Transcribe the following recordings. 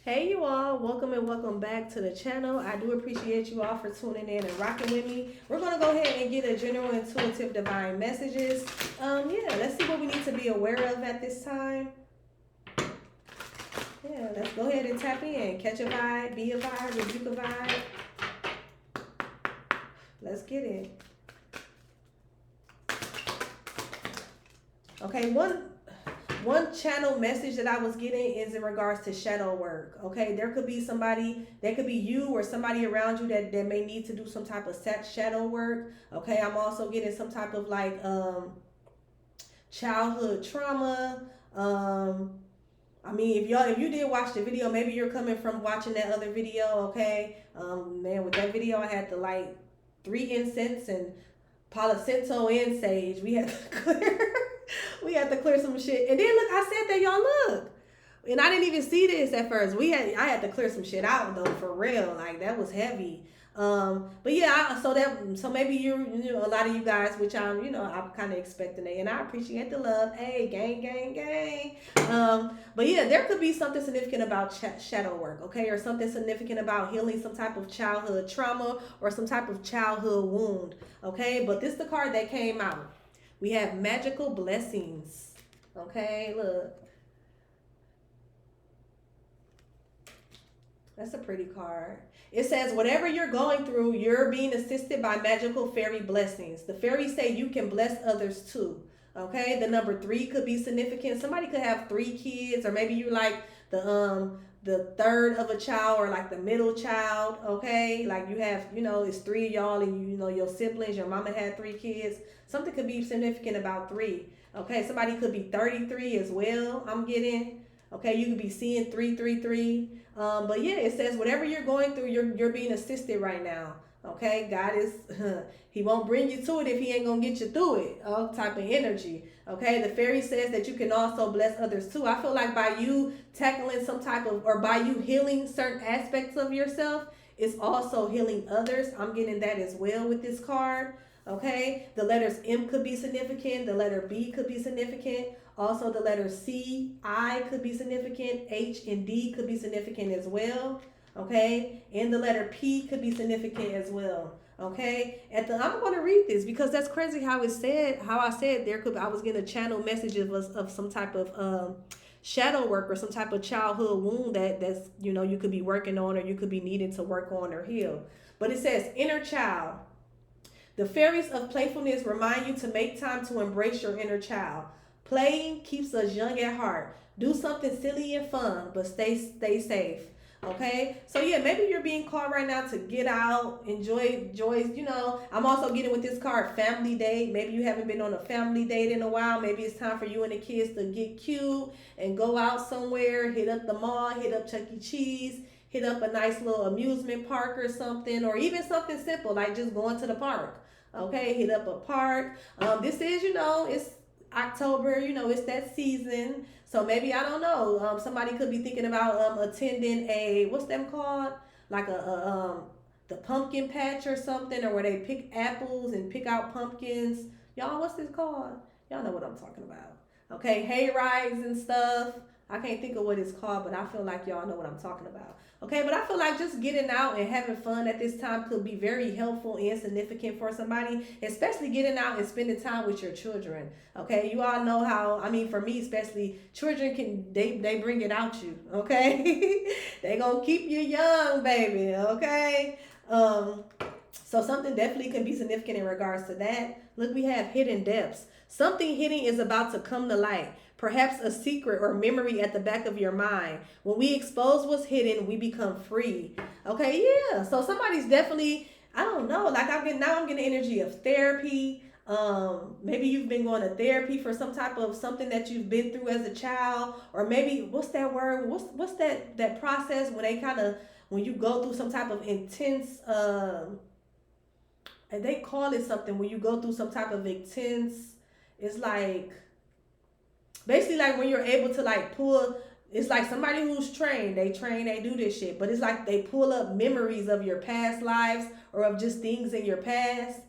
Hey you all, welcome and welcome back to the channel. I do appreciate you all for tuning in and rocking with me. We're going to go ahead and get a general intuitive divine messages. Yeah, let's see what we need to be aware of at this time. Yeah, let's go ahead and tap in. Catch a vibe, be a vibe, rebuke a vibe. Let's get it. Okay, one channel message that I was getting is in regards to shadow work. Okay, there could be somebody, that could be you or somebody around you that may need to do some type of shadow work. Okay, I'm also getting some type of like childhood trauma. I mean, if you did watch the video, maybe you're coming from watching that other video. Okay, man, with that video, I had to light 3 incense and Palo Santo and sage. We had to clear. We had to clear some shit. And then look, I said that, y'all, look. And I didn't even see this at first. I had to clear some shit out though, for real. Like that was heavy. But yeah, so maybe you know, a lot of you guys, which I'm kind of expecting it, and I appreciate the love. Hey, gang, gang, gang. But yeah, there could be something significant about shadow work, okay, or something significant about healing some type of childhood trauma or some type of childhood wound, okay. But this is the card that came out. We have magical blessings. Okay, look. That's a pretty card. It says, whatever you're going through, you're being assisted by magical fairy blessings. The fairies say you can bless others too. Okay, the number 3 could be significant. Somebody could have 3 kids, or maybe you're like the third of a child, or like the middle child. Okay, like you have, it's 3 of y'all, and your siblings, your mama had 3 kids. Something could be significant about 3. Okay, somebody could be 33 as well. I'm getting. Okay, you could be seeing 333. But yeah, it says whatever you're going through, you're being assisted right now. Okay, God is He won't bring you to it if He ain't gonna get you through it. Type of energy. Okay, the fairy says that you can also bless others too. I feel like by you tackling some type of, or by you healing certain aspects of yourself, it's also healing others. I'm getting that as well with this card. Okay, the letters M could be significant. The letter B could be significant. Also, the letter C, I could be significant. H and D could be significant as well. Okay, and the letter P could be significant as well. Okay, I'm going to read this because that's crazy how it said, how I said there could, I was getting a channel message of some type of shadow work or some type of childhood wound that's you could be working on, or you could be needing to work on or heal. But it says inner child. The fairies of playfulness remind you to make time to embrace your inner child. Playing keeps us young at heart. Do something silly and fun, but stay safe. Okay, so yeah, maybe you're being called right now to get out, enjoy joys. I'm also getting with this card, family date. Maybe you haven't been on a family date in a while. Maybe it's time for you and the kids to get cute and go out somewhere. Hit up the mall, hit up Chuck E. Cheese, hit up a nice little amusement park or something, or even something simple like just going to the park. Okay, hit up a park. This is, it's October, it's that season. So maybe, I don't know, somebody could be thinking about attending what's them called? Like the pumpkin patch or something, or where they pick apples and pick out pumpkins. Y'all, what's this called? Y'all know what I'm talking about. Okay, hay rides and stuff. I can't think of what it's called, but I feel like y'all know what I'm talking about. Okay, but I feel like just getting out and having fun at this time could be very helpful and significant for somebody, especially getting out and spending time with your children. Okay, you all know how, I mean, for me especially, children they bring it out you. Okay, they gonna keep you young, baby. Okay, so something definitely can be significant in regards to that. Look, we have hidden depths. Something hidden is about to come to light. Perhaps a secret or memory at the back of your mind. When we expose what's hidden, we become free. Okay, yeah. So somebody's definitely, I don't know, like I'm getting the energy of therapy. Maybe you've been going to therapy for some type of something that you've been through as a child, or maybe what's that word? What's that process when when you go through some type of intense and they call it something when you go through some type of intense, it's like basically like when you're able to like pull, it's like somebody who's trained, they do this shit, but it's like they pull up memories of your past lives or of just things in your past.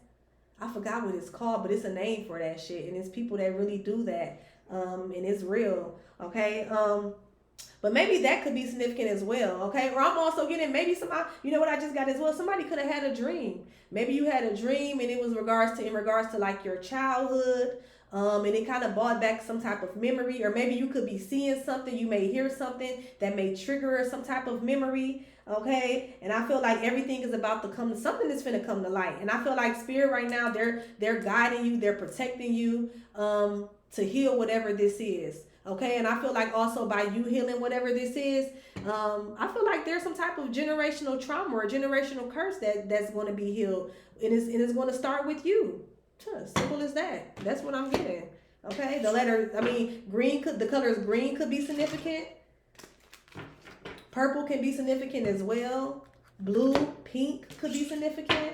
I forgot what it's called, but it's a name for that shit, and it's people that really do that, and it's real. Okay, But maybe that could be significant as well, okay? Or I'm also getting maybe somebody, you know what I just got as well? Somebody could have had a dream. Maybe you had a dream and it was in regards to like your childhood, and it kind of brought back some type of memory, or maybe you could be seeing something, you may hear something that may trigger some type of memory, okay? And I feel like everything is about to come, something is finna come to light. And I feel like spirit right now, they're guiding you, they're protecting you, to heal whatever this is. Okay, and I feel like also by you healing whatever this is, I feel like there's some type of generational trauma or generational curse that's going to be healed, and it's going to start with you. Simple as that. That's what I'm getting. Okay, the colors green could be significant. Purple can be significant as well. Blue, pink could be significant.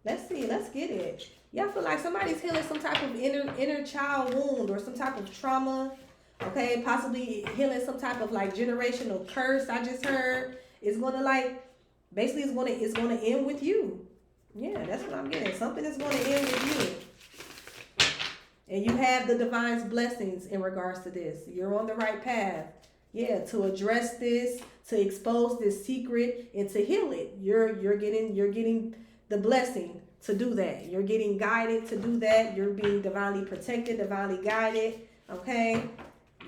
Let's see. Let's get it. Yeah, I feel like somebody's healing some type of inner child wound or some type of trauma. Okay, possibly healing some type of like generational curse. I just heard it's gonna like basically it's gonna end with you. Yeah, that's what I'm getting. Something is gonna end with you, and you have the divine's blessings in regards to this. You're on the right path. Yeah, to address this, to expose this secret, and to heal it. You're getting the blessing to do that. You're getting guided to do that. You're being divinely protected, divinely guided. Okay.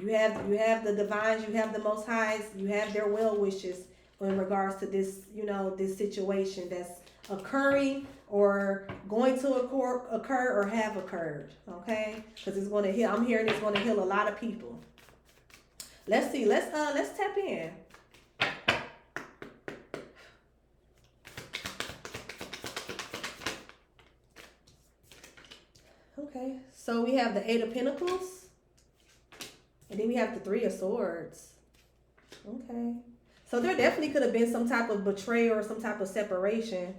You have the divines, you have the most highs, you have their well wishes in regards to this, this situation that's occurring or going to occur or have occurred. Okay? Because it's going to heal. I'm hearing it's going to heal a lot of people. Let's see. Let's tap in. Okay. So we have the Eight of Pentacles. And then we have the Three of Swords. Okay. So there definitely could have been some type of betrayal or some type of separation.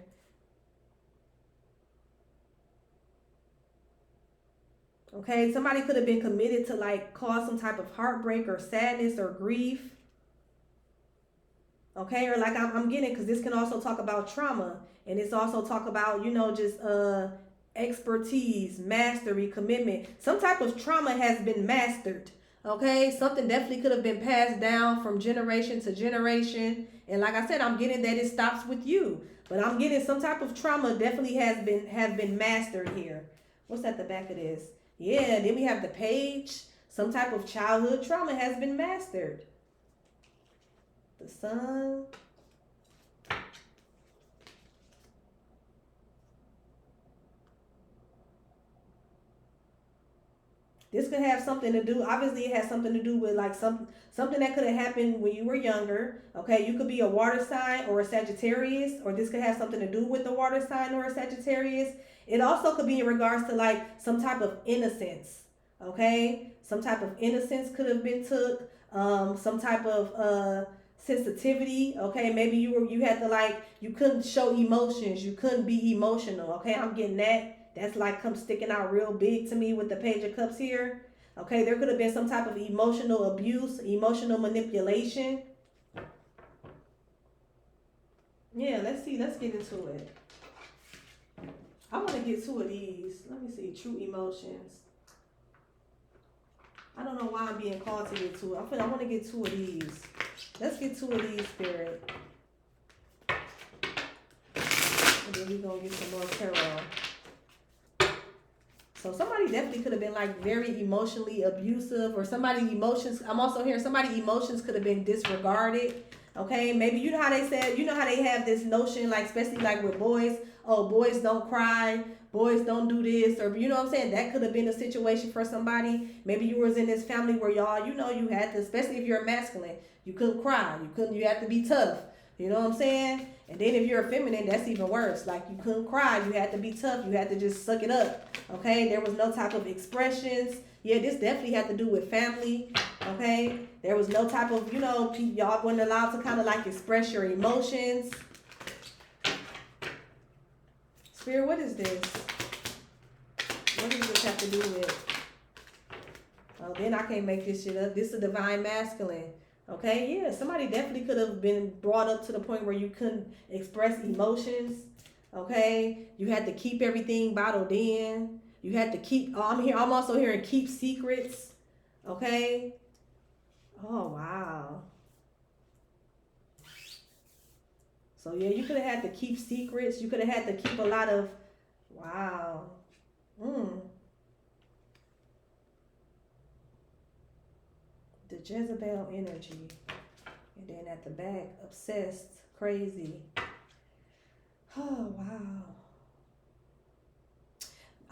Okay. Somebody could have been committed to like cause some type of heartbreak or sadness or grief. Okay. Or like I'm getting, because this can also talk about trauma. And it's also talk about, just expertise, mastery, commitment. Some type of trauma has been mastered. Okay, something definitely could have been passed down from generation to generation. And like I said, I'm getting that it stops with you. But I'm getting some type of trauma definitely have been mastered here. What's at the back of this? Yeah, then we have the Page. Some type of childhood trauma has been mastered. The Sun. This could have something to do, obviously it has something to do with like something that could have happened when you were younger. Okay, you could be a water sign or a Sagittarius, or this could have something to do with the water sign or a Sagittarius. It also could be in regards to like some type of innocence. Okay, some type of innocence could have been took. Some type of sensitivity. Okay, maybe you had to like, you couldn't show emotions, you couldn't be emotional. Okay, I'm getting that. That's like come sticking out real big to me with the Page of Cups here. Okay, there could have been some type of emotional abuse, emotional manipulation. Yeah, let's see. Let's get into it. I want to get two of these. Let me see. True emotions. I don't know why I'm being called to get two. I want to get two of these. Let's get two of these, Spirit. And then we're going to get some more tarot. So somebody definitely could have been like very emotionally abusive, or somebody emotions. I'm also hearing somebody emotions could have been disregarded. Okay, maybe you know how they said, you know how they have this notion, like especially like with boys, oh, boys don't cry, boys don't do this, or you know what I'm saying? That could have been a situation for somebody. Maybe you was in this family where y'all, you had to, especially if you're masculine, you couldn't cry, you had to be tough. You know what I'm saying? And then if you're a feminine, that's even worse. Like you couldn't cry, you had to be tough, you had to just suck it up. Okay, there was no type of expressions. Yeah, this definitely had to do with family. Okay, there was no type of, y'all weren't allowed to kind of like express your emotions. Spirit, what is this? What does this have to do with? Oh, then I can't make this shit up. This is a divine masculine. Okay, yeah, somebody definitely could have been brought up to the point where you couldn't express emotions. Okay, you had to keep everything bottled in. You had to keep. I'm also hearing keep secrets. Okay, Oh, wow. So yeah, you could have had to keep secrets. You could have had to keep a lot of, wow. Mm. The Jezebel energy. And then at the back, obsessed, crazy. Oh, wow.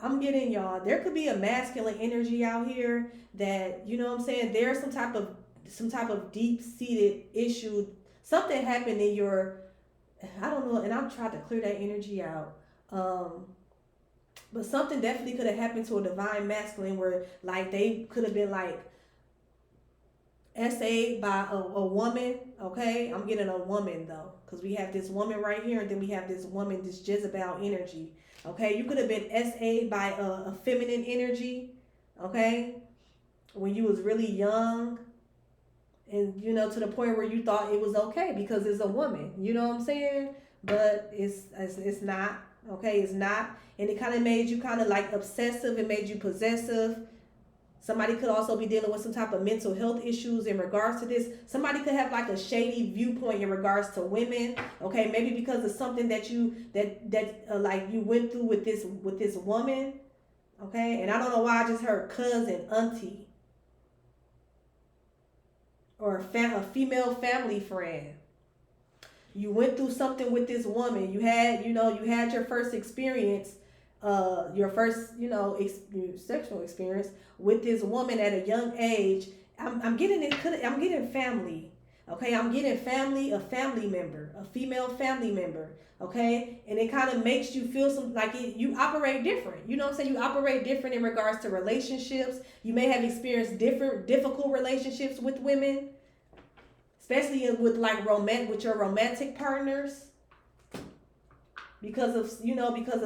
I'm getting y'all. There could be a masculine energy out here that, you know what I'm saying? There's some type of deep seated issue. Something happened in your, I don't know, and I'm trying to clear that energy out. Um, but something definitely could have happened to a divine masculine where like they could have been like SA by a woman. Okay, I'm getting a woman though, because we have this woman right here, and then we have this woman, this Jezebel energy. Okay, you could have been SA by a feminine energy. Okay, when you was really young, and you know to the point where you thought it was okay because it's a woman. You know what I'm saying? But it's not. Okay, it's not, and it kind of made you kind of like obsessive. It made you possessive. Somebody could also be dealing with some type of mental health issues in regards to this. Somebody could have like a shady viewpoint in regards to women. Okay, maybe because of something that like you went through with this woman. Okay, and I don't know why I just heard cousin, auntie, or a female family friend. You went through something with this woman. You had your first experience, your first, sexual experience with this woman at a young age. I'm getting it. I'm getting family. Okay, I'm getting family, a family member, a female family member. Okay, and it kind of makes you feel you operate different. You know what I'm saying? You operate different in regards to relationships. You may have experienced different difficult relationships with women, especially with your romantic partners, because of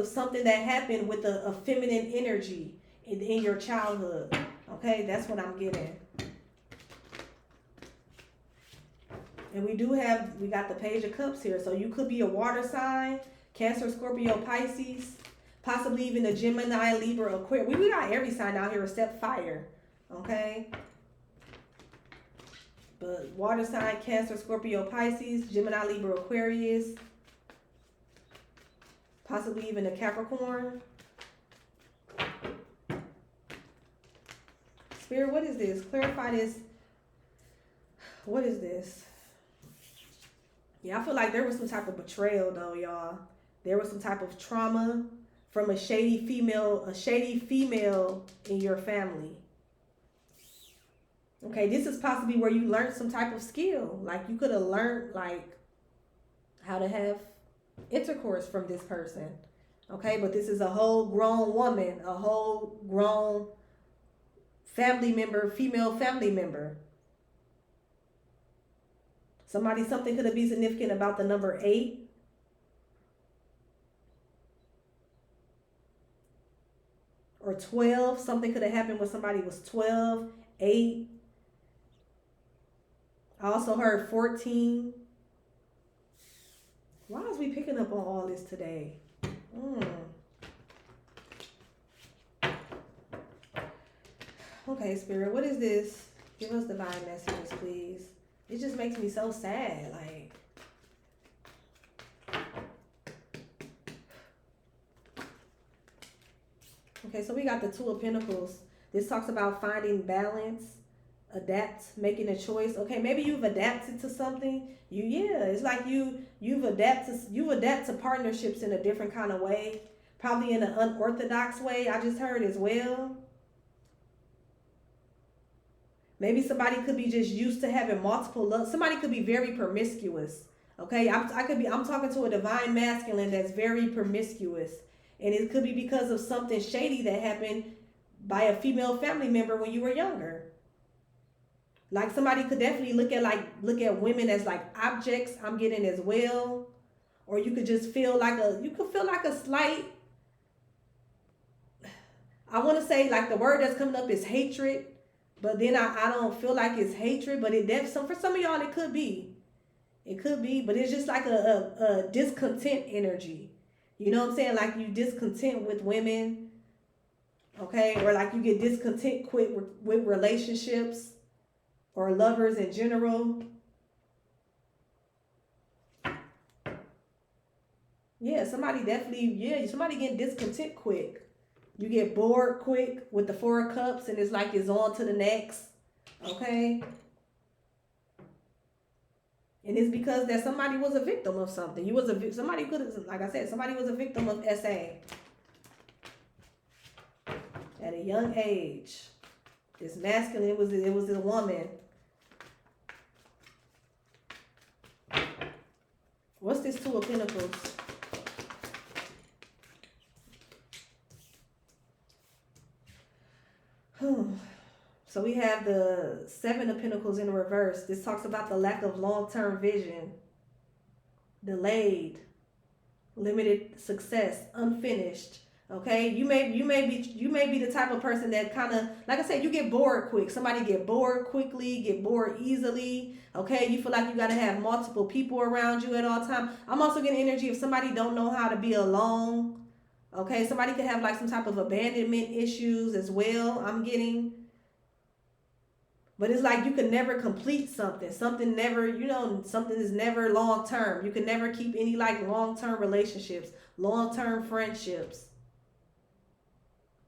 something that happened with a feminine energy in your childhood. Okay, that's what I'm getting. And we got the Page of Cups here, so you could be a water sign, Cancer, Scorpio, Pisces, possibly even a Gemini, Libra, Aquarius. We got every sign out here except fire. Okay, but water sign, Cancer, Scorpio, Pisces, Gemini, Libra, Aquarius, possibly even a Capricorn. Spirit, what is this? Clarify this. What is this? Yeah, I feel like there was some type of betrayal though, y'all. There was some type of trauma from a shady female in your family. Okay, this is possibly where you learned some type of skill. Like you could have learned like how to have intercourse from this person. Okay, but this is a whole grown woman, a whole grown family member, female family member. Something could have been significant about the number 8. Or 12. Something could have happened when somebody was 12, 8. I also heard 14. Why is we picking up on all this today? Okay, Spirit, what is this? Give us divine messages, please. It just makes me so sad. Like, okay, so we got the Two of Pentacles. This talks about finding balance, adapt, making a choice. Okay, maybe you've adapted to something. It's like you've adapted to partnerships in a different kind of way, probably in an unorthodox way. I just heard as well. Maybe somebody could be just used to having multiple love. Somebody could be very promiscuous. Okay, I'm talking to a divine masculine that's very promiscuous, and it could be because of something shady that happened by a female family member when you were younger. Like somebody could definitely look at women as like objects. I'm getting as well, or you could just feel like a slight. I want to say like the word that's coming up is hatred. But then I don't feel like it's hatred, but for some of y'all it could be. It could be, but it's just like a discontent energy. You know what I'm saying? Like you discontent with women, okay? Or like you get discontent with relationships, or lovers in general. Yeah, somebody definitely, somebody getting discontent quick. You get bored quick with the Four of Cups and it's like it's on to the next. Okay? And it's because that somebody was a victim of something. Somebody could have, like I said, somebody was a victim of SA at a young age. It's masculine. It was a woman. What's this Two of Pentacles? So we have the Seven of Pentacles in reverse. This talks about the lack of long-term vision, delayed, limited success, unfinished. Okay, you may be the type of person that kind of, like I said, you get bored quick. Somebody get bored quickly, get bored easily. Okay, you feel like you got to have multiple people around you at all times. I'm also getting energy if somebody don't know how to be alone. Okay, somebody could have like some type of abandonment issues as well. I'm getting. But it's like you can never complete something. Something never, something is never long term. You can never keep any like long term relationships, long term friendships.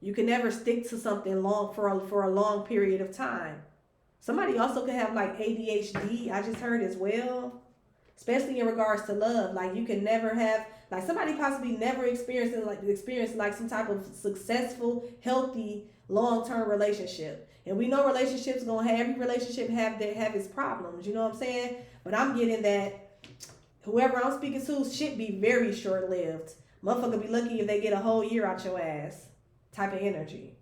You can never stick to something long for a long period of time. Somebody also could have like ADHD. I just heard as well, especially in regards to love. Like you can never have, like somebody possibly never experienced like some type of successful, healthy, long term relationship. And we know relationships every relationship have its problems. You know what I'm saying? But I'm getting that whoever I'm speaking to should be very short lived. Motherfucker be lucky if they get a whole year out your ass. Type of energy.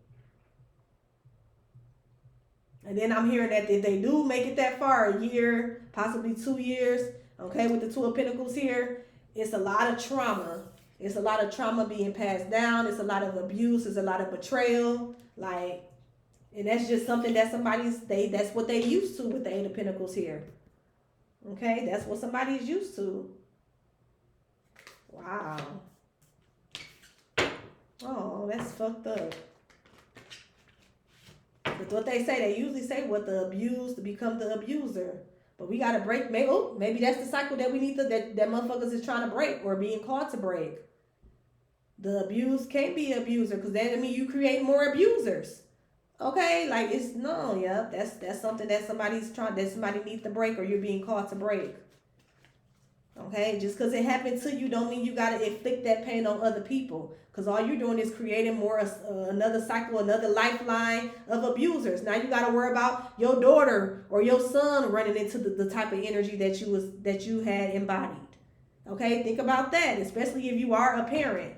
And then I'm hearing that if they do make it that far, a year, possibly 2 years, okay, with the Two of Pentacles here, it's a lot of trauma. It's a lot of trauma being passed down. It's a lot of abuse. It's a lot of betrayal. And that's just something that that's what they used to with the Eight of Pentacles here. Okay, that's what somebody's used to. Wow. Oh, that's fucked up. But what they say, they usually say what the abused become the abuser. But we gotta break. Maybe that's the cycle that we need that motherfuckers is trying to break or being called to break. The abused can't be an abuser because that means you create more abusers. Okay, like that's something that somebody needs to break or you're being called to break. Okay, just because it happened to you don't mean you got to inflict that pain on other people, because all you're doing is creating more another cycle, another lifeline of abusers. Now you got to worry about your daughter or your son running into the type of energy that you had embodied. Okay, think about that, especially if you are a parent.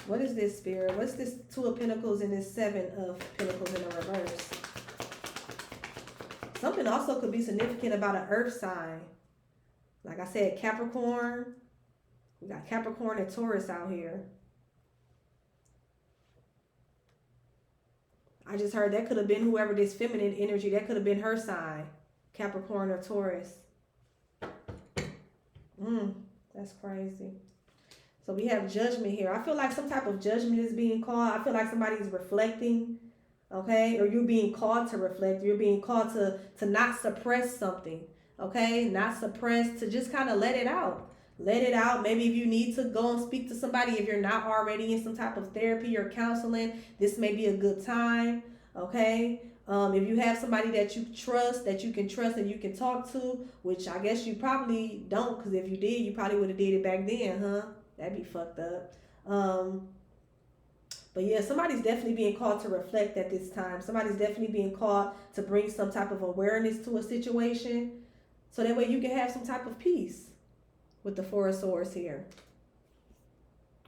What is this, Spirit? What's this Two of Pentacles and this Seven of Pentacles in the reverse? Something also could be significant about an earth sign. Like I said, Capricorn. We got Capricorn and Taurus out here. I just heard that could have been whoever this feminine energy, that could have been her sign. Capricorn or Taurus. That's crazy. So we have Judgment here. I feel like some type of judgment is being called. I feel like somebody's reflecting, okay? Or you're being called to reflect. You're being called to not suppress something, okay? Not suppress, to just kind of let it out. Let it out. Maybe if you need to go and speak to somebody, if you're not already in some type of therapy or counseling, this may be a good time, okay? If you have somebody that you can trust and you can talk to, which I guess you probably don't, because if you did, you probably would have did it back then, huh? That'd be fucked up. But yeah, somebody's definitely being called to reflect at this time. Somebody's definitely being called to bring some type of awareness to a situation, so that way you can have some type of peace with the Four of Swords here.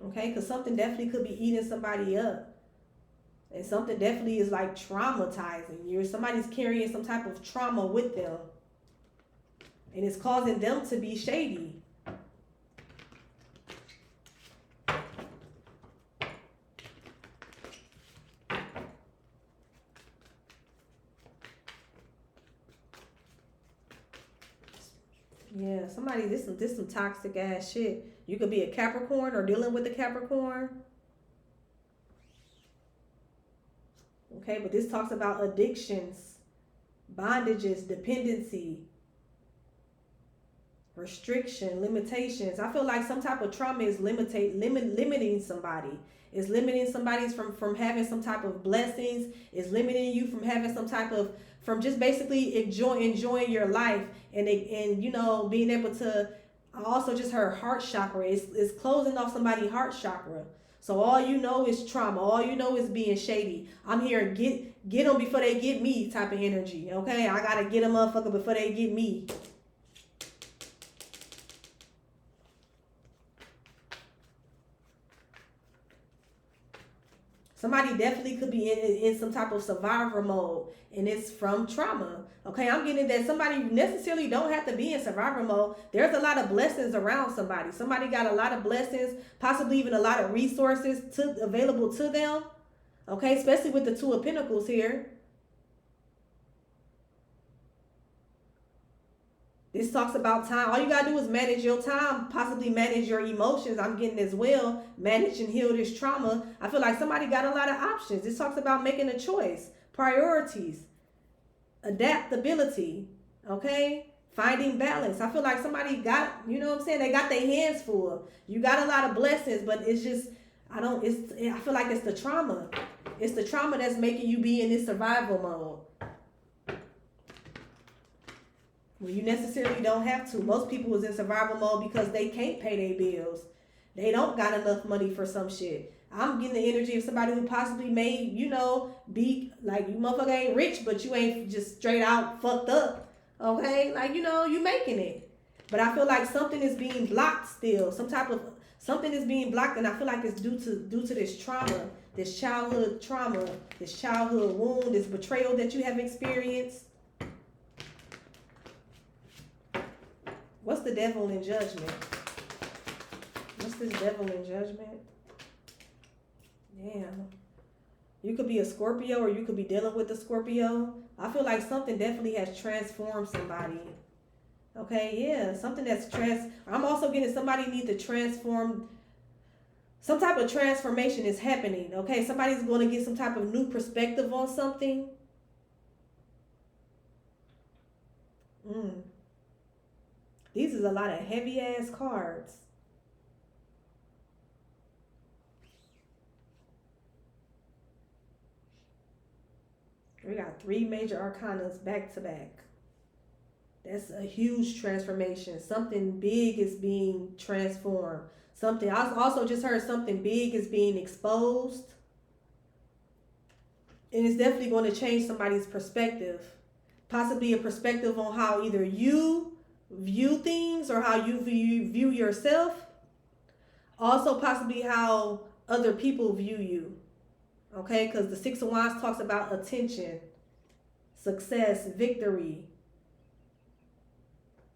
Okay, because something definitely could be eating somebody up. And something definitely is like traumatizing you. Somebody's carrying some type of trauma with them. And it's causing them to be shady. Yeah, somebody, this some toxic ass shit. You could be a Capricorn or dealing with a Capricorn. Okay, but this talks about addictions, bondages, dependency, restriction, limitations. I feel like some type of trauma is limiting somebody. It's limiting somebody from having some type of blessings. It's limiting you from having some type of from just basically enjoying your life and being able to. I also just heard heart chakra. It's closing off somebody's heart chakra. So all you know is trauma. All you know is being shady. I'm here get them before they get me type of energy. Okay, I gotta get a motherfucker before they get me. Somebody definitely could be in some type of survivor mode, and it's from trauma. Okay, I'm getting that somebody necessarily don't have to be in survivor mode. There's a lot of blessings around somebody. Somebody got a lot of blessings, possibly even a lot of resources available to them. Okay, especially with the Two of Pentacles here. This talks about time. All you gotta do is manage your time, possibly manage your emotions. I'm getting as well. Manage and heal this trauma. I feel like somebody got a lot of options. This talks about making a choice, priorities, adaptability, okay? Finding balance. I feel like somebody got, you know what I'm saying? They got their hands full. You got a lot of blessings, but it's just, I feel like it's the trauma. It's the trauma that's making you be in this survival mode. Well, you necessarily don't have to. Most people was in survival mode because they can't pay their bills. They don't got enough money for some shit. I'm getting the energy of somebody who possibly may, be like, you motherfucker ain't rich, but you ain't just straight out fucked up. Okay? Like, you making it. But I feel like something is being blocked still. Something is being blocked, and I feel like it's due to this trauma, this childhood trauma, this childhood wound, this betrayal that you have experienced. What's the devil in judgment? What's this devil in judgment? Damn. You could be a Scorpio or you could be dealing with a Scorpio. I feel like something definitely has transformed somebody. Okay, yeah. Something I'm also getting somebody need to transform. Some type of transformation is happening. Okay, somebody's going to get some type of new perspective on something. These is a lot of heavy ass cards. We got 3 major arcanas back to back. That's a huge transformation. Something big is being transformed. I also just heard something big is being exposed. And it's definitely going to change somebody's perspective. Possibly a perspective on how either you view things or how you view yourself. Also possibly how other people view you. Okay, because the 6 of Wands talks about attention, success, victory.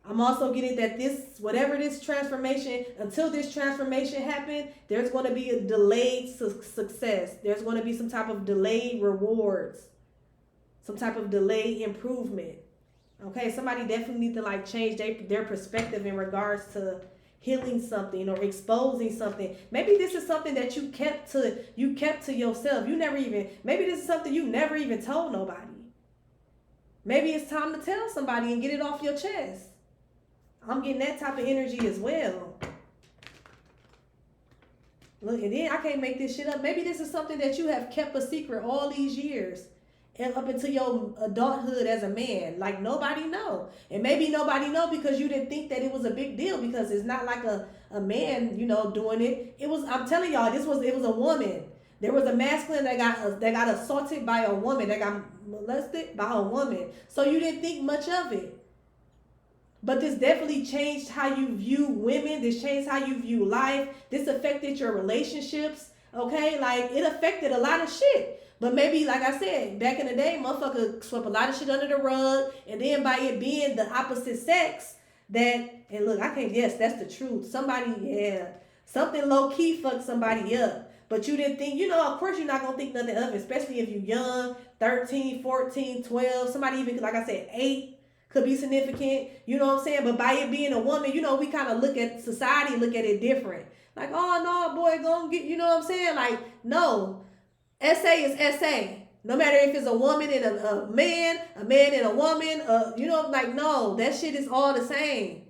I'm also getting that whatever this transformation, until this transformation happened, there's going to be a delayed success. There's going to be some type of delayed rewards, some type of delayed improvement. Okay, somebody definitely need to change their perspective in regards to healing something or exposing something. Maybe this is something that you kept to yourself. Maybe this is something you never even told nobody. Maybe it's time to tell somebody and get it off your chest. I'm getting that type of energy as well. Look, and then I can't make this shit up. Maybe this is something that you have kept a secret all these years. And up until your adulthood as a man, like nobody know. And maybe nobody know because you didn't think that it was a big deal, because it's not like a man, doing it. I'm telling y'all, it was a woman. There was a masculine that got assaulted by a woman, that got molested by a woman. So you didn't think much of it. But this definitely changed how you view women. This changed how you view life. This affected your relationships. Okay, it affected a lot of shit. But maybe, like I said, back in the day, motherfucker swept a lot of shit under the rug. And then by it being the opposite sex, and look, I can't guess, that's the truth. Something low-key fucked somebody up. But you didn't think, of course you're not going to think nothing of it, especially if you're young, 13, 14, 12, somebody even, like I said, 8. could be significant, you know what I'm saying? But by it being a woman, you know, we kind of look at society, look at it different. Like, oh no, boy, gonna get, you know what I'm saying? Like, no, SA is SA. No matter if it's a woman and a man and a woman, you know, like, no, that shit is all the same.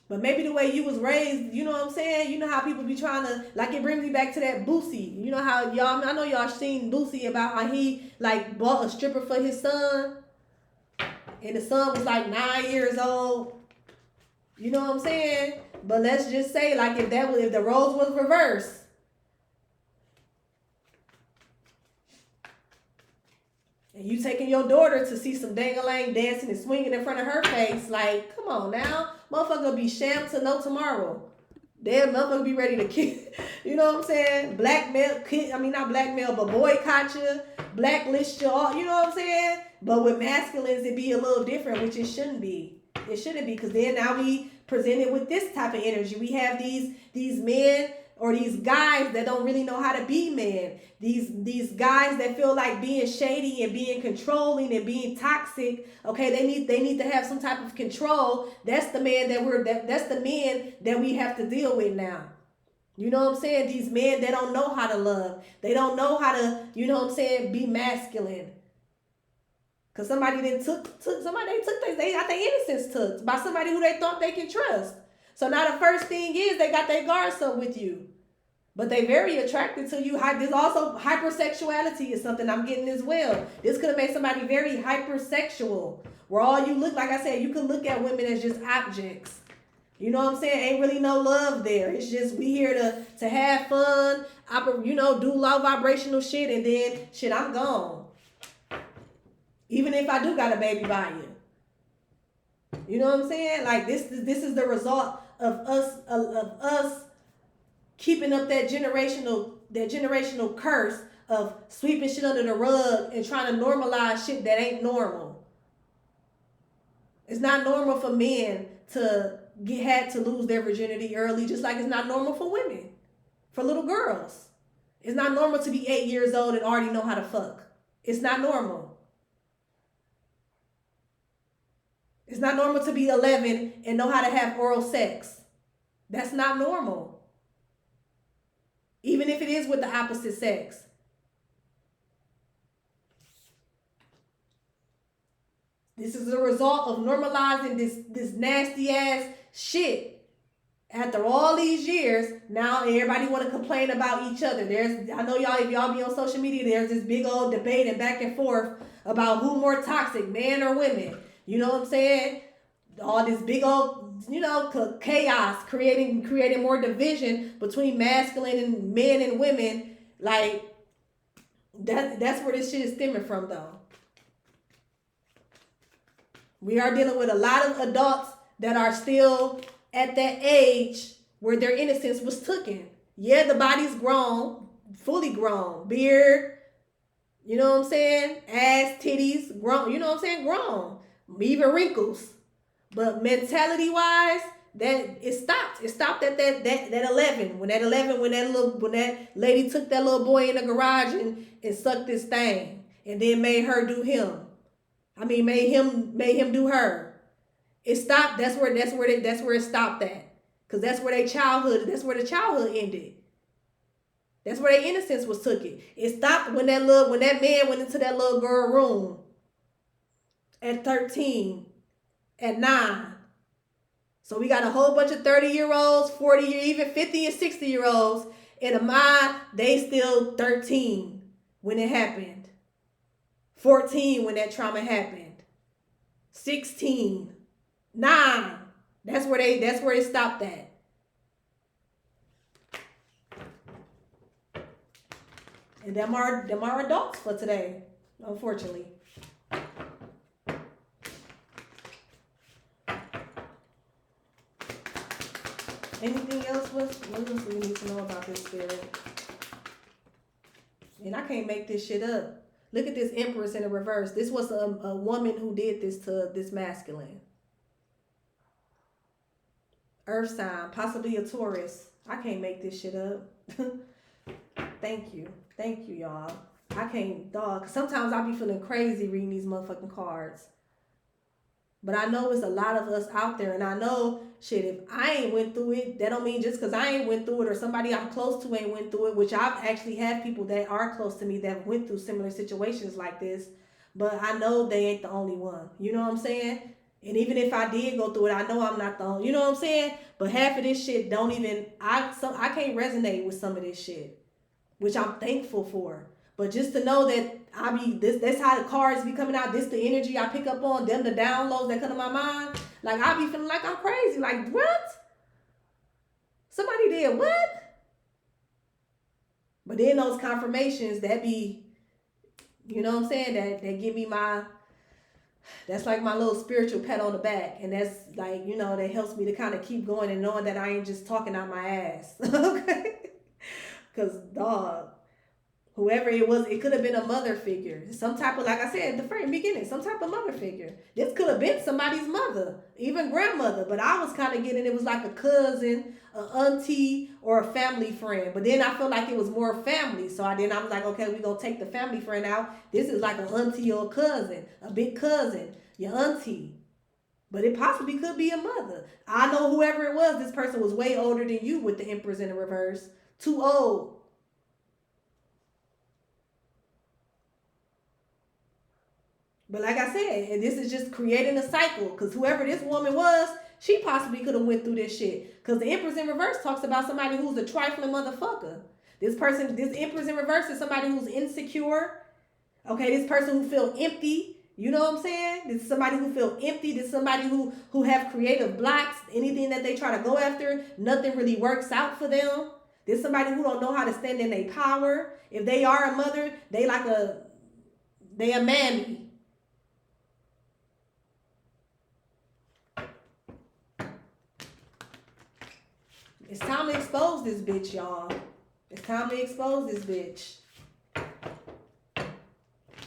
But maybe the way you was raised, you know what I'm saying? You know how people be trying to, like, it brings me back to that Boosie. You know how y'all, I know y'all seen Boosie about how he, like, bought a stripper for his son. And the son was, like, 9 years old. You know what I'm saying? But let's just say, like, if the roles was reversed. And you taking your daughter to see some dang-a-lang dancing and swinging in front of her face, like, come on now. Motherfucker be sham to no tomorrow. Damn, motherfucker be ready to kick. You know what I'm saying? Blackmail, not blackmail, but boycott you, blacklist you, all, you know what I'm saying? But with masculines, it be a little different, which it shouldn't be. It shouldn't be, because then now we presented with this type of energy. We have these men or these guys that don't really know how to be men. These guys that feel like being shady and being controlling and being toxic. Okay, they need to have some type of control. That's the man that's the men that we have to deal with now. You know what I'm saying? These men, they don't know how to love. They don't know how to, you know what I'm saying, be masculine. Cause somebody they took they got their innocence took by somebody who they thought they can trust. So now the first thing is they got their guards up with you. But they very attracted to you. There's also hypersexuality is something I'm getting as well. This could have made somebody very hypersexual. Where all you look, like I said, you can look at women as just objects. You know what I'm saying? Ain't really no love there. It's just we here to have fun, do low vibrational shit, and then shit, I'm gone. Even if I do got a baby by you. You know what I'm saying? Like this is the result of us keeping up that generational curse of sweeping shit under the rug and trying to normalize shit that ain't normal. It's not normal for men to had to lose their virginity early, just like it's not normal for women, for little girls. It's not normal to be 8 years old and already know how to fuck. It's not normal. It's not normal to be 11 and know how to have oral sex. That's not normal. Even if it is with the opposite sex. This is a result of normalizing this nasty ass shit. After all these years, now everybody want to complain about each other. I know y'all, if y'all be on social media, there's this big old debate and back and forth about who more toxic, men or women. You know what I'm saying? All this big old, chaos, creating more division between masculine and men and women. Like, that's where this shit is stemming from, though. We are dealing with a lot of adults that are still at that age where their innocence was taken. Yeah, the body's grown, fully grown. Beard, you know what I'm saying? Ass, titties, grown, you know what I'm saying? Grown. Even wrinkles. But mentality-wise, that it stopped. It stopped at that 11. When that lady took that little boy in the garage and sucked his thing. And then made her do him. Made him do her. It stopped. That's where it stopped at. Cause that's where the childhood ended. That's where their innocence was took it. It stopped when that man went into that little girl room at 13, at 9. So we got a whole bunch of 30-year-olds, 40, even 50 and 60-year-olds. In a mind, they still 13 when it happened. 14 when that trauma happened. 16. 9. That's where it stopped at. And them are adults for today, unfortunately. Anything else? What else we need to know about this spirit? And I can't make this shit up. Look at this Empress in the reverse. This was a woman who did this to this masculine. Earth sign, possibly a Taurus. I can't make this shit up. Thank you, y'all. I can't, dog. Sometimes I be feeling crazy reading these motherfucking cards. But I know it's a lot of us out there, and I know, shit, if I ain't went through it, that don't mean just because I ain't went through it or somebody I'm close to ain't went through it, which I've actually had people that are close to me that went through similar situations like this. But I know they ain't the only one. You know what I'm saying? And even if I did go through it, I know I'm not the only. You know what I'm saying? But half of this shit don't even. I can't resonate with some of this shit, which I'm thankful for. But just to know that I be this, that's how the cards be coming out. This the energy I pick up on, them the downloads that come to my mind. Like I be feeling like I'm crazy. Like what? Somebody did what? But then those confirmations that be, you know what I'm saying? That give me my, that's like my little spiritual pat on the back. And that's like, you know, that helps me to kind of keep going and knowing that I ain't just talking out my ass. Okay? Because, dog, whoever it was, it could have been a mother figure. Some type of, like I said at the very beginning, some type of mother figure. This could have been somebody's mother, even grandmother. But I was kind of getting, it was like a cousin, an auntie, or a family friend. But then I felt like it was more family. So I was like, okay, we're going to take the family friend out. This is like an auntie or a cousin, a big cousin, your auntie. But it possibly could be a mother. I know whoever it was, this person was way older than you with the Empress in the reverse. Too old. But like I said, and this is just creating a cycle. Because whoever this woman was, she possibly could have went through this shit. Because the Empress in reverse talks about somebody who's a trifling motherfucker. This person, this Empress in reverse is somebody who's insecure. Okay, this person who feel empty. You know what I'm saying? This is somebody who feel empty. This is somebody who have creative blocks. Anything that they try to go after, nothing really works out for them. This is somebody who don't know how to stand in their power. If they are a mother, they a mammy. It's time to expose this bitch, y'all. It's time to expose this bitch.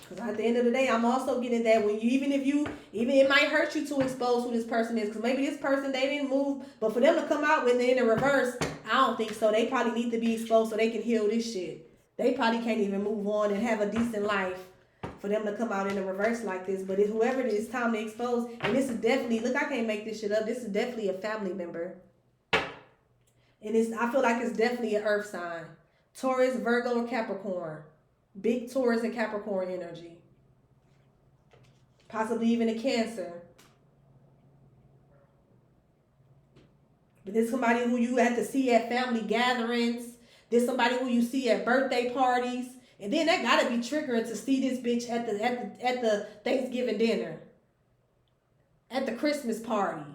Because at the end of the day, I'm also getting that when you, even it might hurt you to expose who this person is. Because maybe this person, they didn't move. But for them to come out when they're in the reverse, I don't think so. They probably need to be exposed so they can heal this shit. They probably can't even move on and have a decent life for them to come out in the reverse like this. But whoever it is, time to expose. And this is definitely, look, I can't make this shit up. This is definitely a family member. And I feel like it's definitely an earth sign. Taurus, Virgo, or Capricorn. Big Taurus and Capricorn energy. Possibly even a Cancer. But this is somebody who you have to see at family gatherings. This is somebody who you see at birthday parties. And then that gotta be triggering to see this bitch at the Thanksgiving dinner. At the Christmas party.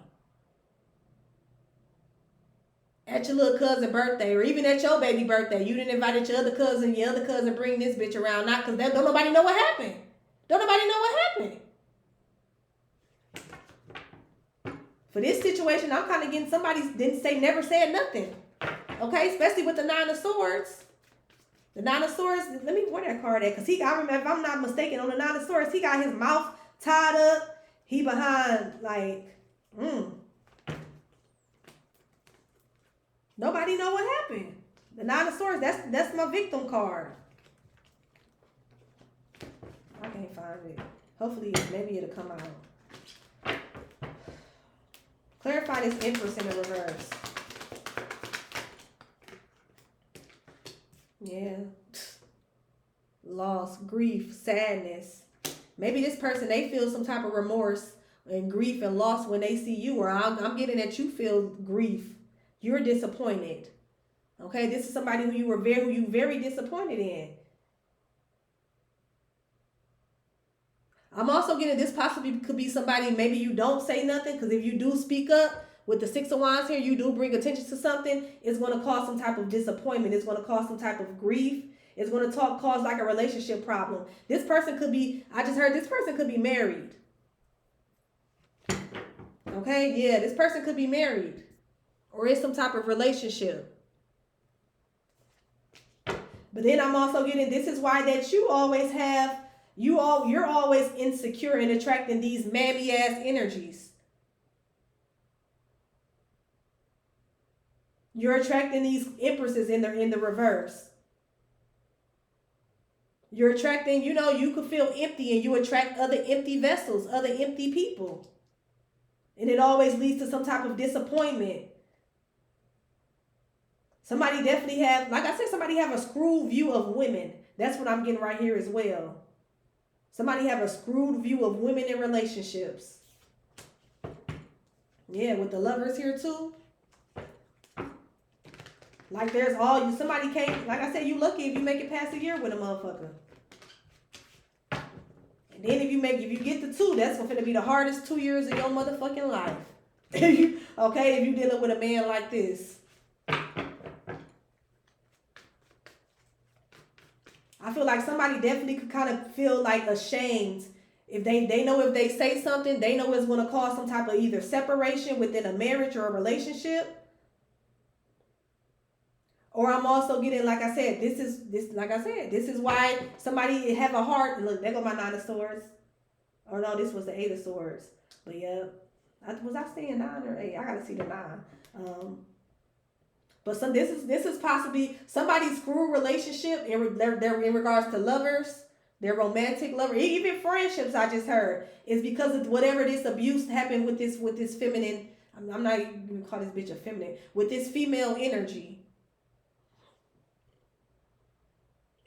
At your little cousin's birthday, or even at your baby birthday, you didn't invite your other cousin bring this bitch around, not because don't nobody know what happened. Don't nobody know what happened. For this situation, I'm kind of getting somebody never said nothing. Okay, especially with the Nine of Swords. The Nine of Swords, let me where that card at, because I remember, if I'm not mistaken, on the Nine of Swords, he got his mouth tied up. He behind, like, Nobody know what happened. The Nine of Swords, that's my victim card. I can't find it. Hopefully, maybe it'll come out. Clarify this Empress in the reverse. Yeah. Loss, grief, sadness. Maybe this person, they feel some type of remorse and grief and loss when they see you. Or I'm getting that you feel grief. You're disappointed. Okay, this is somebody who you very disappointed in. I'm also getting this possibly could be somebody, maybe you don't say nothing, because if you do speak up with the Six of Wands here, you do bring attention to something, it's going to cause some type of disappointment. It's going to cause some type of grief. It's going to cause like a relationship problem. This person could be, I just heard this person could be married. Okay, yeah, this person could be married. Or in some type of relationship. But then I'm also getting, this is why that you always have, you're always insecure and attracting these mammy ass energies. You're attracting these empresses in the reverse. You're attracting, you know, you could feel empty and you attract other empty vessels, other empty people. And it always leads to some type of disappointment. Somebody definitely have, like I said, somebody have a screwed view of women. That's what I'm getting right here as well. Somebody have a screwed view of women in relationships. Yeah, with the lovers here too. Like there's all you, somebody can't, like I said, you lucky if you make it past a year with a motherfucker. And then if you get the 2, that's gonna be the hardest 2 years of your motherfucking life. Okay, if you dealing with a man like this. I feel like somebody definitely could kind of feel like ashamed if they know if they say something, they know it's going to cause some type of either separation within a marriage or a relationship. Or I'm also getting, like I said, this is why somebody have a heart. Look, there go my 9 of Swords. Or no, this was the 8 of Swords. But yeah, was I saying 9 or 8? I gotta see the 9. But this is possibly somebody's screw relationship they're in regards to lovers, their romantic lover, even friendships. I just heard is because of whatever this abuse happened with this feminine. I'm not even gonna call this bitch a feminine, with this female energy.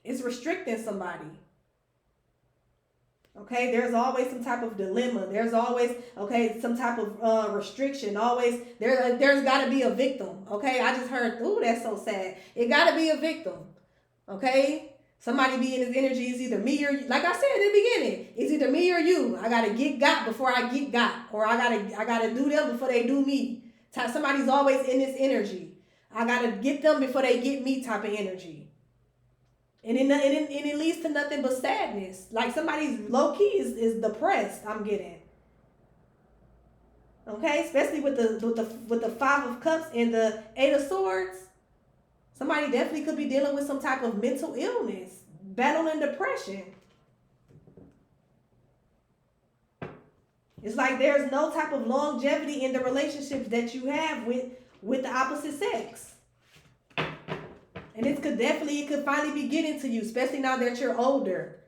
It's restricting somebody. Okay, there's always some type of dilemma. There's always, okay, some type of restriction. Always, there's got to be a victim. Okay, I just heard, ooh, that's so sad. It got to be a victim. Okay, somebody be in his energy is either me or you. Like I said in the beginning, it's either me or you. I gotta get got before I get got, or I gotta do them before they do me. Somebody's always in this energy. I gotta get them before they get me type of energy. And it leads to nothing but sadness. Like somebody's low key is depressed. I'm getting. Okay, especially with the 5 of Cups and the 8 of Swords. Somebody definitely could be dealing with some type of mental illness, battling depression. It's like there's no type of longevity in the relationships that you have with the opposite sex. And it could finally be getting to you, especially now that you're older.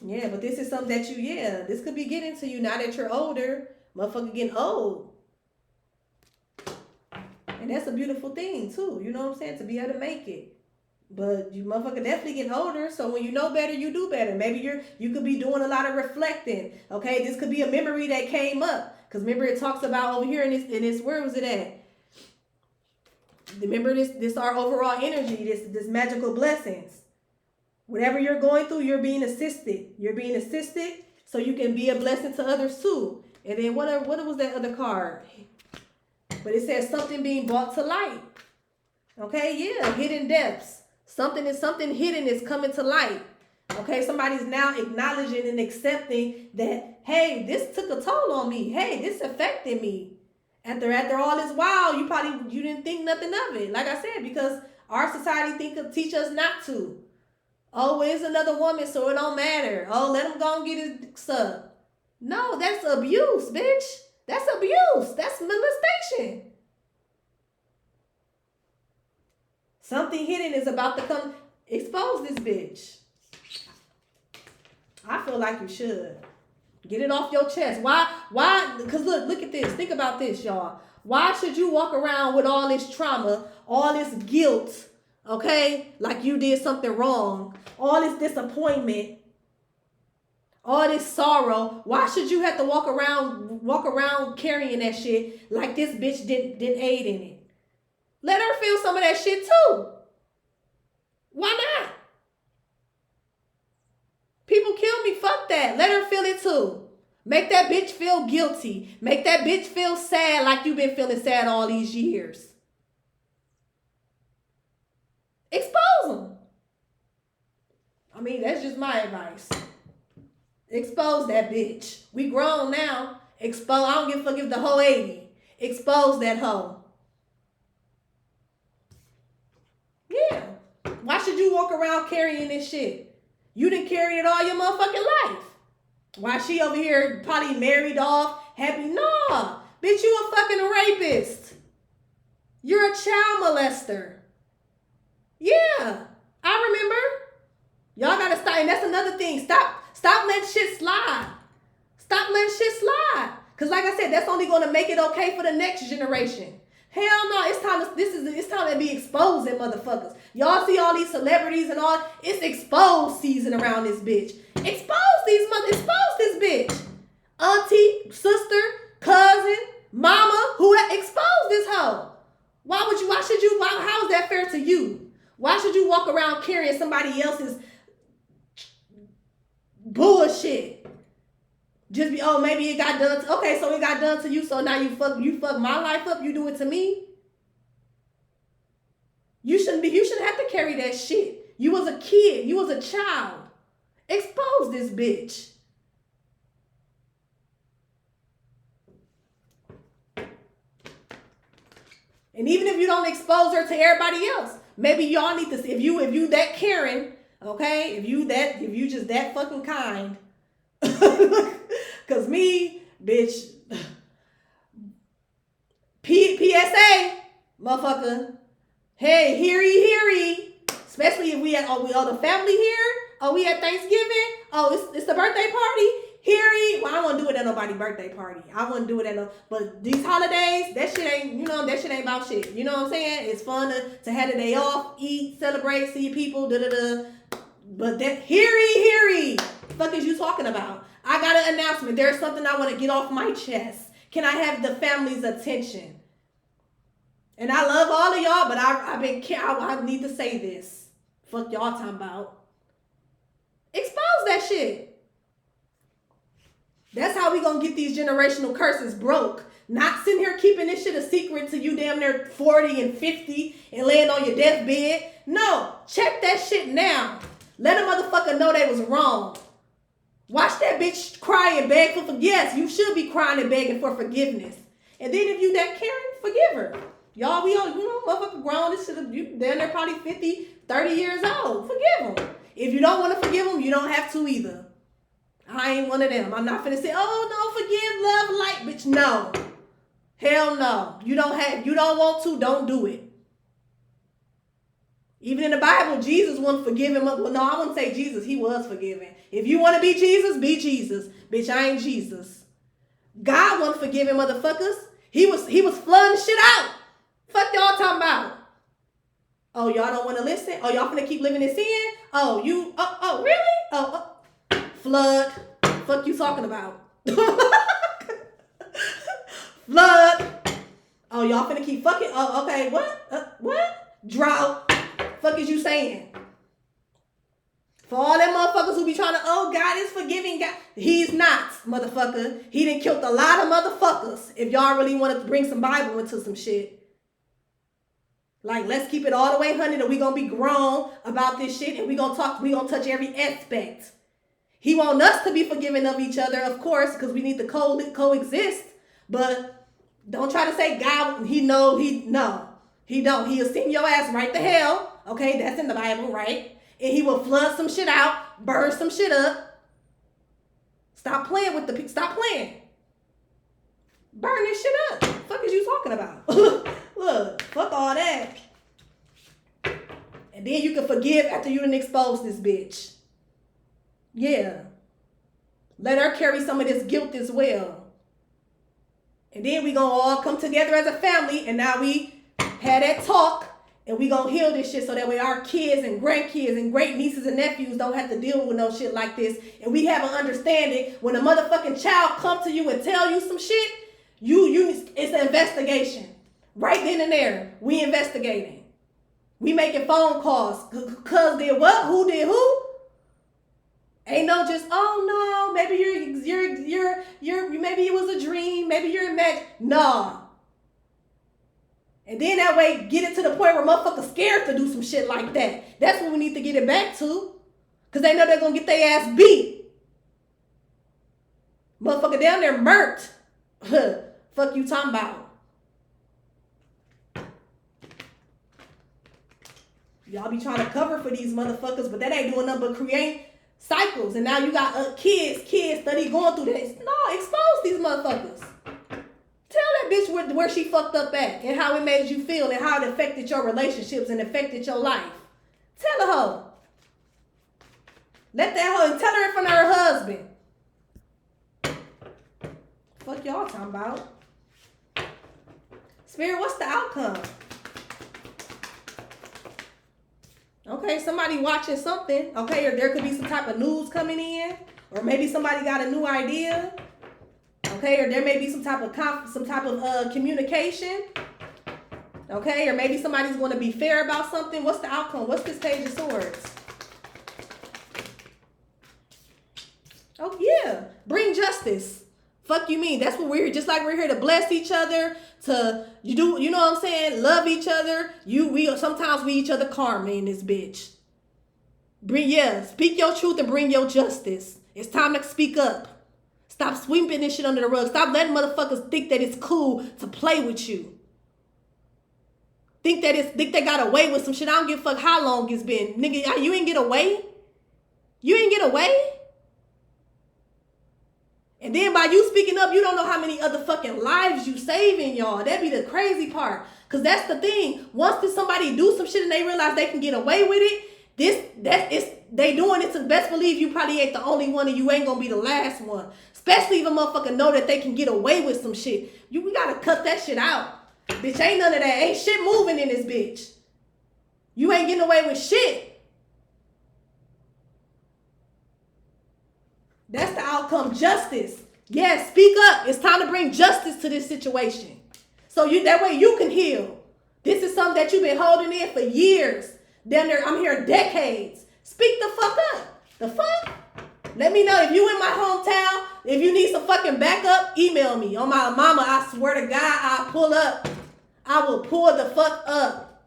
Yeah, but this is something that this could be getting to you now that you're older. Motherfucker getting old. And that's a beautiful thing too, you know what I'm saying? To be able to make it. But you motherfucker definitely getting older, so when you know better, you do better. Maybe you could be doing a lot of reflecting. Okay, this could be a memory that came up. Because remember it talks about over here in this where was it at? Remember this our overall energy, this magical blessings. Whatever you're going through, you're being assisted. You're being assisted so you can be a blessing to others too. And then what was that other card? But it says something being brought to light. Okay, yeah, hidden depths. Something hidden is coming to light. Okay, somebody's now acknowledging and accepting that, hey, this took a toll on me. Hey, this affected me. After all this while, you didn't think nothing of it. Like I said, because our society teach us not to. Oh, it's another woman, so it don't matter. Oh, let him go and get his dick sucked. No, that's abuse, bitch. That's abuse. That's molestation. Something hidden is about to come expose this bitch. I feel like you should. Get it off your chest. Why? Because look at this. Think about this, y'all. Why should you walk around with all this trauma, all this guilt, okay? Like you did something wrong, all this disappointment, all this sorrow. Why should you have to walk around carrying that shit like this bitch didn't aid in it? Let her feel some of that shit too. Why not? People kill me, fuck that. Let her feel it too. Make that bitch feel guilty. Make that bitch feel sad like you've been feeling sad all these years. Expose them. I mean, that's just my advice. Expose that bitch. We grown now. Expose. I don't give a fuck if the hoe 80. Expose that hoe. Yeah. Why should you walk around carrying this shit? You didn't carry it all your motherfucking life. Why she over here probably married off, happy? Nah, bitch, you a fucking rapist. You're a child molester. Yeah, I remember. Y'all gotta stop, and that's another thing. Stop letting shit slide. Stop letting shit slide. Cause like I said, that's only gonna make it okay for the next generation. Hell no, it's time to be exposing motherfuckers. Y'all see all these celebrities and all, it's exposed season around this bitch. Expose this bitch. Auntie, sister, cousin, mama, expose this hoe. How is that fair to you? Why should you walk around carrying somebody else's bullshit? Just maybe it got done okay, so it got done to you, so now you fuck my life up, you do it to me. You shouldn't have to carry that shit. You was a kid, you was a child. Expose this bitch. And even if you don't expose her to everybody else, maybe y'all need to see if you that caring, okay? If you just that fucking kind. Cause me, bitch, PSA, motherfucker. Hey, hear ye. Especially if we all the family here. Oh, we at Thanksgiving. Oh, it's the birthday party. Hear ye. Well, I won't do it at nobody's birthday party. I wouldn't do it at but these holidays, that shit ain't about shit. You know what I'm saying? It's fun to have a day off, eat, celebrate, see people, But that, hear ye. Fuck is you talking about? I got an announcement. There's something I want to get off my chest. Can I have the family's attention? And I love all of y'all, but I need to say this. Fuck y'all talking about. Expose that shit. That's how we gonna get these generational curses broke. Not sitting here keeping this shit a secret till you damn near 40 and 50 and laying on your deathbed. No, check that shit now. Let a motherfucker know they was wrong. Watch that bitch cry and beg for forgiveness. Yes, you should be crying and begging for forgiveness. And then if you that caring, forgive her. Y'all, we all, motherfucker grown. This shit, you down there probably 50, 30 years old. Forgive them. If you don't want to forgive them, you don't have to either. I ain't one of them. I'm not finna say, oh, no, forgive, love, like, bitch. No. Hell no. You don't want to, don't do it. Even in the Bible, Jesus wasn't forgiving. Well, no, I wouldn't say Jesus. He was forgiving. If you want to be Jesus, be Jesus. Bitch, I ain't Jesus. God wasn't forgiving motherfuckers. He was flooding shit out. Fuck y'all talking about. Oh, y'all don't want to listen? Oh, y'all finna keep living in sin? Oh, really? Flood. Fuck you talking about? Flood. Oh, y'all finna keep fucking? Oh, okay. What? Drought. Fuck is you saying? For all them motherfuckers who be trying to, God is forgiving God. He's not, motherfucker. He done killed a lot of motherfuckers. If y'all really wanted to bring some Bible into some shit. Like, let's keep it all the way 100 and we gonna be grown about this shit and we gonna touch every aspect. He want us to be forgiving of each other, of course, because we need to coexist. But don't try to say God, no. He don't. He'll send your ass right to hell. Okay, that's in the Bible, right? And he will flood some shit out, burn some shit up. Stop playing. Burn this shit up. What the fuck is you talking about? Look, fuck all that. And then you can forgive after you done exposed this bitch. Yeah. Let her carry some of this guilt as well. And then we gonna all come together as a family and now we had that talk and we gonna heal this shit so that way our kids and grandkids and great nieces and nephews don't have to deal with no shit like this. And we have an understanding when a motherfucking child come to you and tell you some shit, it's an investigation. Right then and there, we investigating. We making phone calls. Cuz did what? Who did who? Ain't no just, oh no, maybe maybe it was a dream, maybe you're imagining. Nah. And then that way, get it to the point where motherfuckers scared to do some shit like that. That's what we need to get it back to. Because they know they're going to get their ass beat. Motherfucker down there murked. Fuck you talking about. Y'all be trying to cover for these motherfuckers, but that ain't doing nothing but create cycles. And now you got kids study going through this. No, expose these motherfuckers. Tell that bitch where she fucked up at and how it made you feel and how it affected your relationships and affected your life. Tell the hoe. Let that hoe and tell her in front of her husband. Fuck y'all talking about. Spirit, what's the outcome? Okay, somebody watching something. Okay, or there could be some type of news coming in, or maybe somebody got a new idea. Okay, or there may be some type of communication. Okay, or maybe somebody's going to be fair about something. What's the outcome? What's this Page of Swords? Oh yeah, bring justice. Fuck you mean? That's what we're here. Just like we're here to bless each other, to you know what I'm saying? Love each other. Sometimes we each other karma in this bitch. Speak your truth and bring your justice. It's time to speak up. Stop sweeping this shit under the rug. Stop letting motherfuckers think that it's cool to play with you. Think they got away with some shit. I don't give a fuck how long it's been. Nigga, you ain't get away? You ain't get away? And then by you speaking up, you don't know how many other fucking lives you saving, y'all. That'd be the crazy part. Because that's the thing. Once somebody do some shit and they realize they can get away with it, they doing it to best believe you probably ain't the only one and you ain't going to be the last one. Especially if a motherfucker know that they can get away with some shit. We got to cut that shit out. Bitch, ain't none of that. Ain't shit moving in this bitch. You ain't getting away with shit. That's the outcome. Justice. Yes, speak up. It's time to bring justice to this situation. So that way you can heal. This is something that you've been holding in for years. Damn near, I'm here decades. Speak the fuck up. The fuck? Let me know if you in my hometown. If you need some fucking backup, email me. On my mama, I swear to God, I'll pull up. I will pull the fuck up.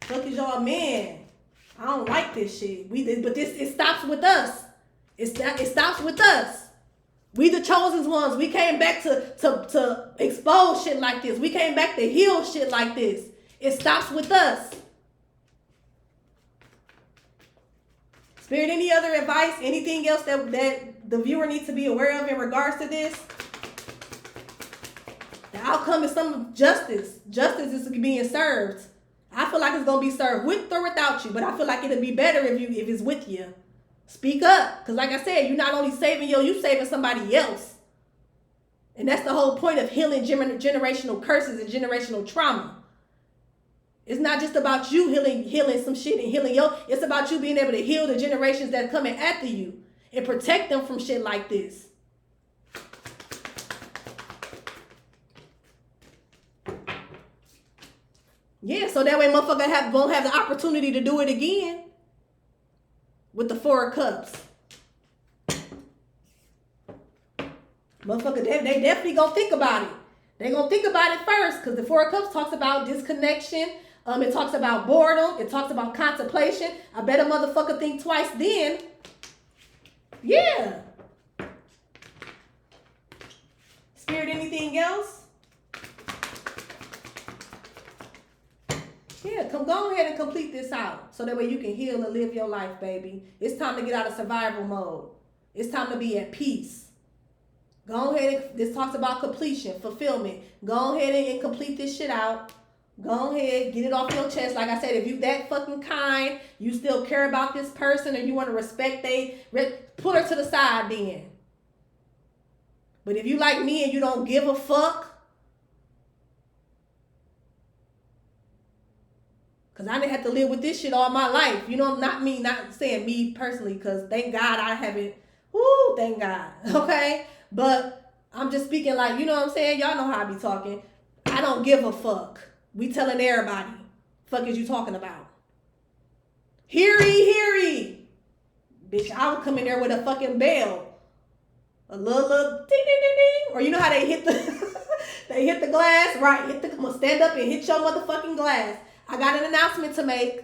Fuck is y'all, man. I don't like this shit. It stops with us. It stops with us. We the chosen ones. We came back to expose shit like this. We came back to heal shit like this. It stops with us. Spirit, any other advice? Anything else that the viewer needs to be aware of in regards to this? The outcome is some justice. Justice is being served. I feel like it's gonna be served with or without you, but I feel like it'll be better if it's with you. Speak up, because like I said, you're not only saving you saving somebody else, and that's the whole point of healing generational curses and generational trauma. It's not just about you healing some shit and healing it's about you being able to heal the generations that are coming after you and protect them from shit like this. Yeah, so that way motherfucker won't have the opportunity to do it again. With the Four of Cups. Motherfucker, they definitely gonna think about it. They gonna think about it first, because the Four of Cups talks about disconnection. It talks about boredom. It talks about contemplation. I bet a motherfucker think twice then. Yeah. Spirit, anything else? Yeah, go ahead and complete this out. So that way you can heal and live your life, baby. It's time to get out of survival mode. It's time to be at peace. Go ahead. This talks about completion, fulfillment. Go ahead and complete this shit out. Go ahead, get it off your chest. Like I said, if you that fucking kind, you still care about this person or you want to respect put her to the side then. But if you like me and you don't give a fuck, because I didn't have to live with this shit all my life. You know, not saying me personally, because thank God I haven't. Woo, thank God. Okay? But I'm just speaking like, you know what I'm saying? Y'all know how I be talking. I don't give a fuck. We telling everybody. Fuck is you talking about? Hear ye. Bitch, I would come in there with a fucking bell. A little ding, ding, ding, ding. Or you know how they hit the glass? Right, stand up and hit your motherfucking glass. I got an announcement to make.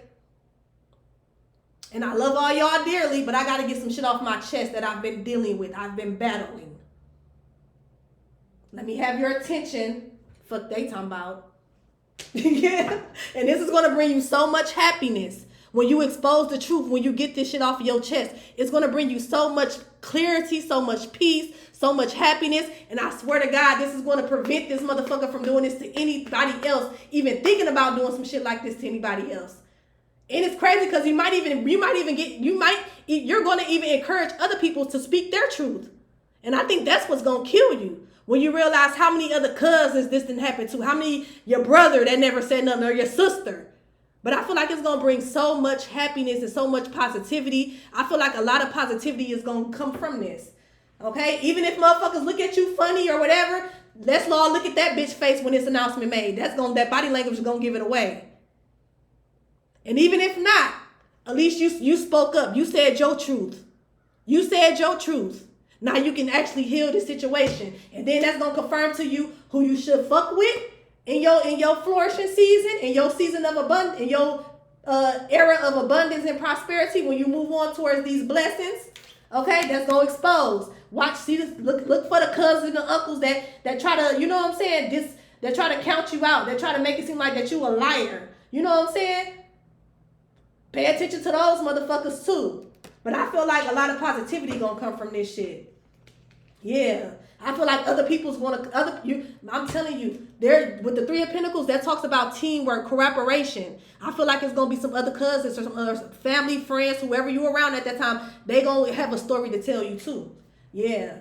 And I love all y'all dearly, but I got to get some shit off my chest that I've been dealing with. I've been battling. Let me have your attention. Fuck they talking about. Yeah. And this is going to bring you so much happiness. When you expose the truth, when you get this shit off of your chest, it's going to bring you so much clarity, so much peace, so much happiness. And I swear to God, this is going to prevent this motherfucker from doing this to anybody else, even thinking about doing some shit like this to anybody else. And it's crazy because you're going to even encourage other people to speak their truth. And I think that's what's going to kill you. When you realize how many other cousins this didn't happen to, how many your brother that never said nothing, or your sister. But I feel like it's going to bring so much happiness and so much positivity. I feel like a lot of positivity is going to come from this. Okay? Even if motherfuckers look at you funny or whatever, let's all look at that bitch face when this announcement made. That body language is going to give it away. And even if not, at least you spoke up. You said your truth. You said your truth. Now you can actually heal the situation. And then that's going to confirm to you who you should fuck with in your flourishing season, in your season of abundance, in your era of abundance and prosperity, when you move on towards these blessings. Okay, that's going to expose. Watch, see this, look for the cousins and uncles that try to, you know what I'm saying, that try to count you out, that try to make it seem like that you a liar. You know what I'm saying? Pay attention to those motherfuckers too. But I feel like a lot of positivity gonna come from this shit. Yeah. I feel like other people's I'm telling you, there with the Three of Pentacles, that talks about teamwork, cooperation. I feel like it's gonna be some other cousins or some other family, friends, whoever you around at that time, they gonna have a story to tell you too. Yeah.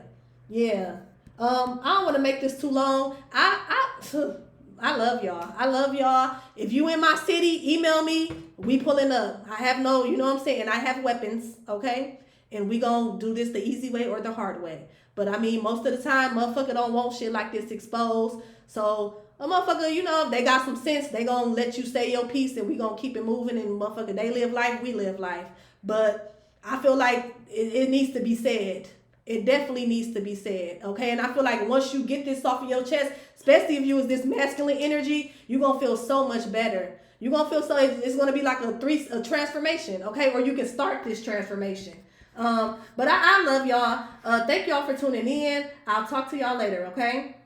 Yeah. I don't wanna make this too long. I love y'all. I love y'all. If you in my city, email me. We pulling up. I have no, you know what I'm saying? I have weapons, okay? And we gonna do this the easy way or the hard way. But I mean, most of the time, motherfucker don't want shit like this exposed. So a motherfucker, you know, they got some sense. They gonna let you say your piece and we gonna keep it moving. And motherfucker, they live life, we live life. But I feel like it needs to be said. It definitely needs to be said, okay? And I feel like once you get this off of your chest, especially if you is this masculine energy, you're going to feel so much better. You're going to feel so, it's going to be like a transformation, okay? Or you can start this transformation. But I love y'all. Thank y'all for tuning in. I'll talk to y'all later, okay?